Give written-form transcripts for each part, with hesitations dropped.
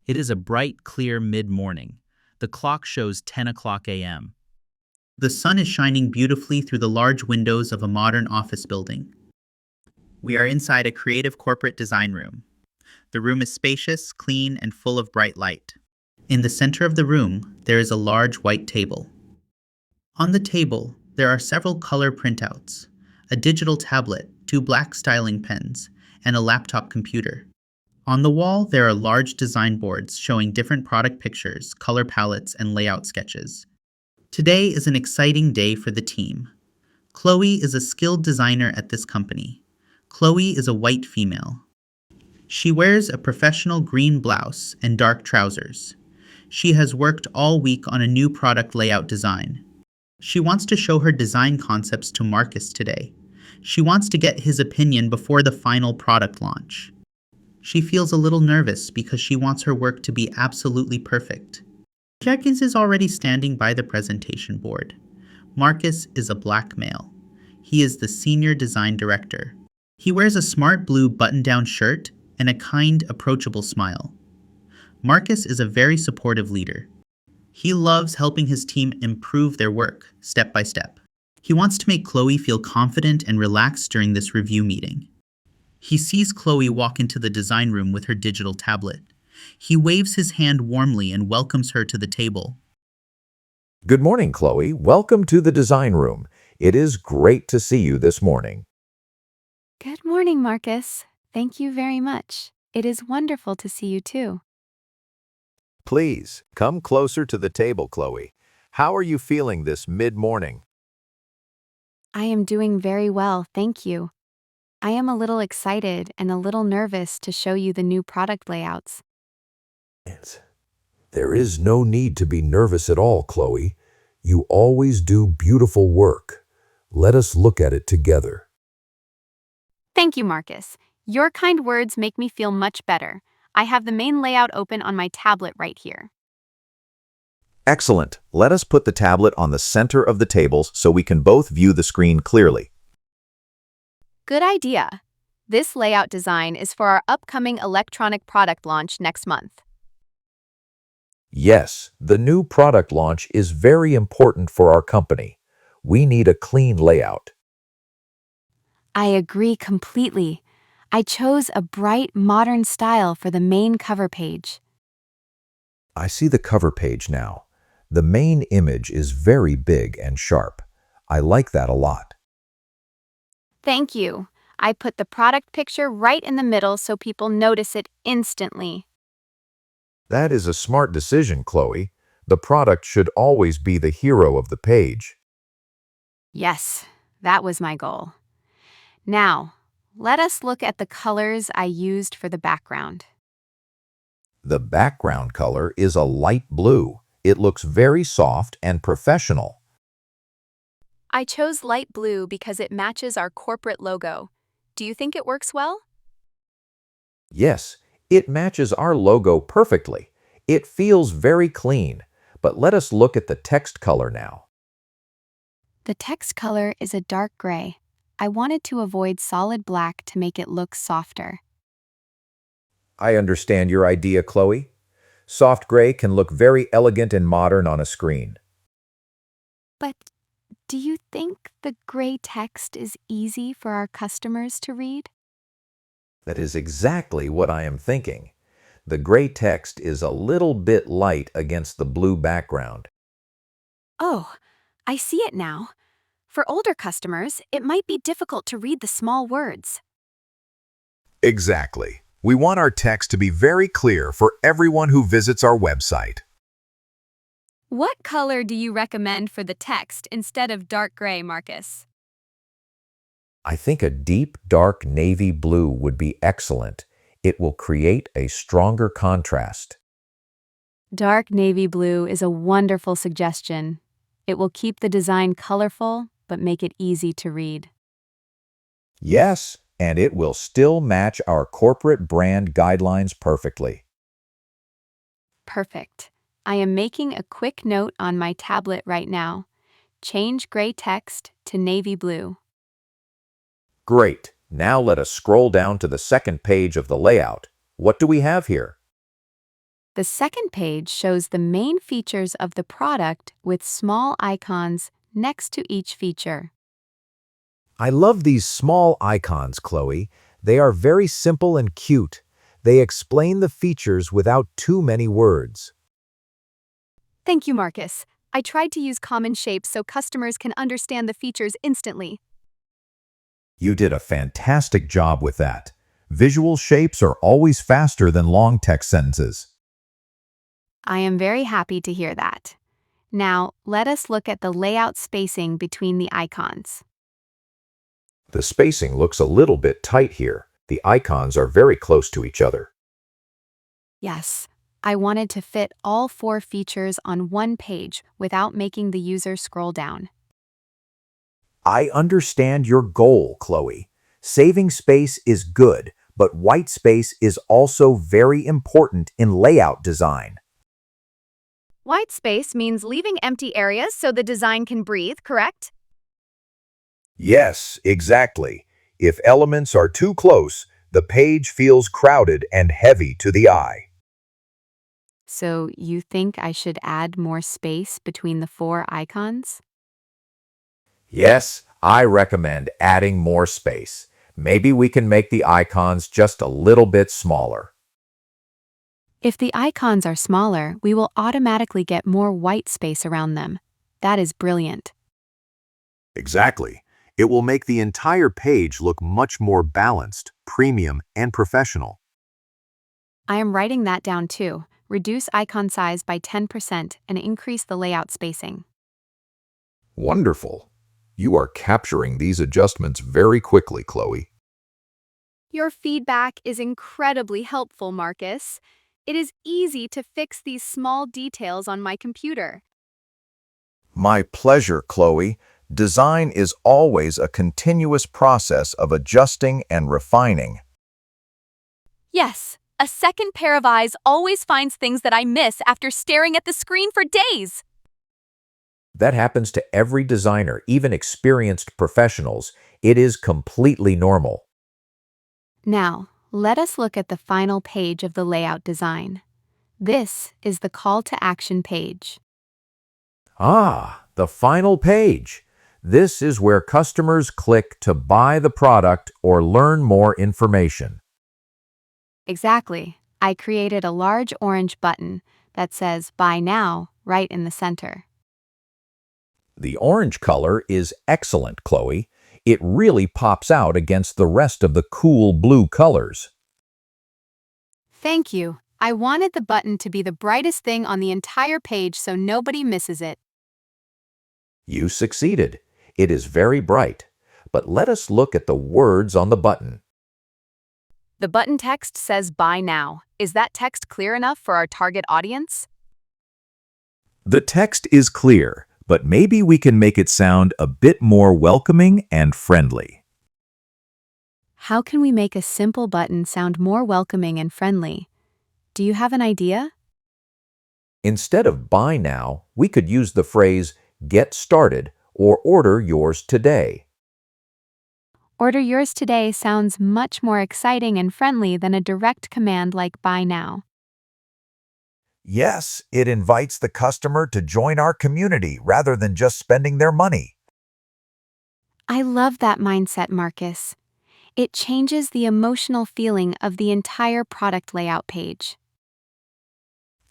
It is a bright, clear mid-morning. The clock shows 10 o'clock a.m. The sun is shining beautifully through the large windows of a modern office building. We are inside a creative corporate design room. The room is spacious, clean, and full of bright light. In the center of the room, there is a large white table. On the table, there are several color printouts, a digital tablet, two black styling pens, and a laptop computer. On the wall, there are large design boards showing different product pictures, color palettes, and layout sketches. Today is an exciting day for the team. Chloe is a skilled designer at this company. Chloe is a white female. She wears a professional green blouse and dark trousers. She has worked all week on a new product layout design. She wants to show her design concepts to Marcus today. She wants to get his opinion before the final product launch. She feels a little nervous because she wants her work to be absolutely perfect. Marcus is already standing by the presentation board. Marcus is a black male. He is the senior design director. He wears a smart blue button-down shirt and a kind, approachable smile. Marcus is a very supportive leader. He loves helping his team improve their work, step by step. He wants to make Chloe feel confident and relaxed during this review meeting. He sees Chloe walk into the design room with her digital tablet. He waves his hand warmly and welcomes her to the table. Good morning, Chloe. Welcome to the design room. It is great to see you this morning. Good morning, Marcus. Thank you very much. It is wonderful to see you too. Please, come closer to the table, Chloe. How are you feeling this mid-morning? I am doing very well, thank you. I am a little excited and a little nervous to show you the new product layouts. There is no need to be nervous at all, Chloe. You always do beautiful work. Let us look at it together. Thank you, Marcus. Your kind words make me feel much better. I have the main layout open on my tablet right here. Excellent. Let us put the tablet on the center of the tables so we can both view the screen clearly. Good idea. This layout design is for our upcoming electronic product launch next month. Yes, the new product launch is very important for our company. We need a clean layout. I agree completely. I chose a bright, modern style for the main cover page. I see the cover page now. The main image is very big and sharp. I like that a lot. Thank you. I put the product picture right in the middle so people notice it instantly. That is a smart decision, Chloe. The product should always be the hero of the page. Yes, that was my goal. Now, let us look at the colors I used for the background. The background color is a light blue. It looks very soft and professional. I chose light blue because it matches our corporate logo. Do you think it works well? Yes, it matches our logo perfectly. It feels very clean. But let us look at the text color now. The text color is a dark gray. I wanted to avoid solid black to make it look softer. I understand your idea, Chloe. Soft gray can look very elegant and modern on a screen. But do you think the gray text is easy for our customers to read? That is exactly what I am thinking. The gray text is a little bit light against the blue background. Oh, I see it now. For older customers, it might be difficult to read the small words. Exactly. We want our text to be very clear for everyone who visits our website. What color do you recommend for the text instead of dark gray, Marcus? I think a deep, dark navy blue would be excellent. It will create a stronger contrast. Dark navy blue is a wonderful suggestion. It will keep the design colorful, but make it easy to read. Yes, and it will still match our corporate brand guidelines perfectly. Perfect. I am making a quick note on my tablet right now. Change gray text to navy blue. Great. Now let us scroll down to the second page of the layout. What do we have here? The second page shows the main features of the product with small icons next to each feature. I love these small icons, Chloe. They are very simple and cute. They explain the features without too many words. Thank you, Marcus. I tried to use common shapes so customers can understand the features instantly. You did a fantastic job with that. Visual shapes are always faster than long text sentences. I am very happy to hear that. Now, let us look at the layout spacing between the icons. The spacing looks a little bit tight here. The icons are very close to each other. Yes, I wanted to fit all 4 features on one page without making the user scroll down. I understand your goal, Chloe. Saving space is good, but white space is also very important in layout design. White space means leaving empty areas so the design can breathe, correct? Yes, exactly. If elements are too close, the page feels crowded and heavy to the eye. So you think I should add more space between the 4 icons? Yes, I recommend adding more space. Maybe we can make the icons just a little bit smaller. If the icons are smaller, we will automatically get more white space around them. That is brilliant. Exactly. It will make the entire page look much more balanced, premium, and professional. I am writing that down too. Reduce icon size by 10% and increase the layout spacing. Wonderful. You are capturing these adjustments very quickly, Chloe. Your feedback is incredibly helpful, Marcus. It is easy to fix these small details on my computer. My pleasure, Chloe. Design is always a continuous process of adjusting and refining. Yes, a second pair of eyes always finds things that I miss after staring at the screen for days. That happens to every designer, even experienced professionals. It is completely normal. Now, let us look at the final page of the layout design. This is the call to action page. Ah, the final page. This is where customers click to buy the product or learn more information. Exactly. I created a large orange button that says Buy Now right in the center. The orange color is excellent, Chloe. It really pops out against the rest of the cool blue colors. Thank you. I wanted the button to be the brightest thing on the entire page so nobody misses it. You succeeded. It is very bright. But let us look at the words on the button. The button text says Buy Now. Is that text clear enough for our target audience? The text is clear, but maybe we can make it sound a bit more welcoming and friendly. How can we make a simple button sound more welcoming and friendly? Do you have an idea? Instead of buy now, we could use the phrase get started or order yours today. Order yours today sounds much more exciting and friendly than a direct command like Buy Now. Yes, it invites the customer to join our community rather than just spending their money. I love that mindset, Marcus. It changes the emotional feeling of the entire product layout page.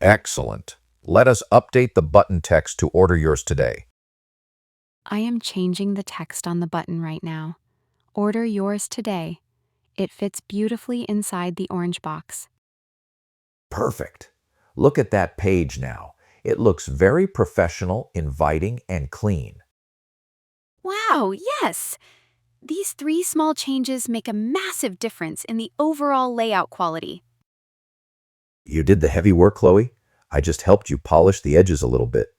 Excellent. Let us update the button text to order yours today. I am changing the text on the button right now. Order yours today. It fits beautifully inside the orange box. Perfect. Look at that page now. It looks very professional, inviting, and clean. Wow, yes! These 3 small changes make a massive difference in the overall layout quality. You did the heavy work, Chloe. I just helped you polish the edges a little bit.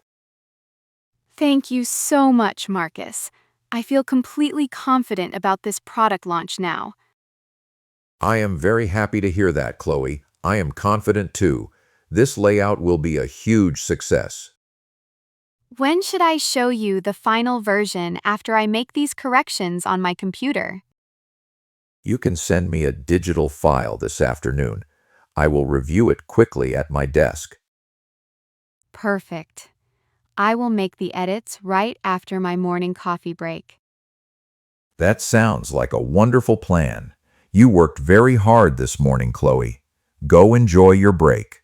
Thank you so much, Marcus. I feel completely confident about this product launch now. I am very happy to hear that, Chloe. I am confident too. This layout will be a huge success. When should I show you the final version after I make these corrections on my computer? You can send me a digital file this afternoon. I will review it quickly at my desk. Perfect. I will make the edits right after my morning coffee break. That sounds like a wonderful plan. You worked very hard this morning, Chloe. Go enjoy your break.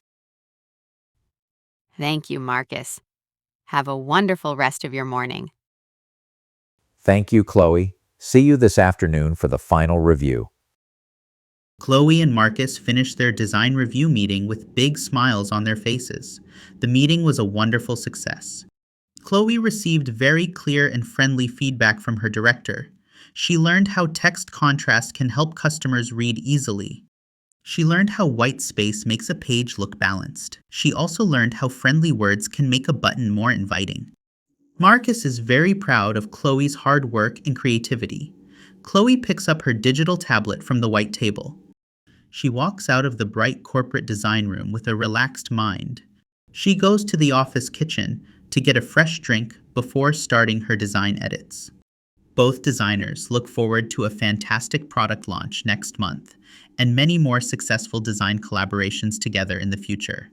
Thank you, Marcus. Have a wonderful rest of your morning. Thank you, Chloe. See you this afternoon for the final review. Chloe and Marcus finished their design review meeting with big smiles on their faces. The meeting was a wonderful success. Chloe received very clear and friendly feedback from her director. She learned how text contrast can help customers read easily. She learned how white space makes a page look balanced. She also learned how friendly words can make a button more inviting. Marcus is very proud of Chloe's hard work and creativity. Chloe picks up her digital tablet from the white table. She walks out of the bright corporate design room with a relaxed mind. She goes to the office kitchen to get a fresh drink before starting her design edits. Both designers look forward to a fantastic product launch next month and many more successful design collaborations together in the future.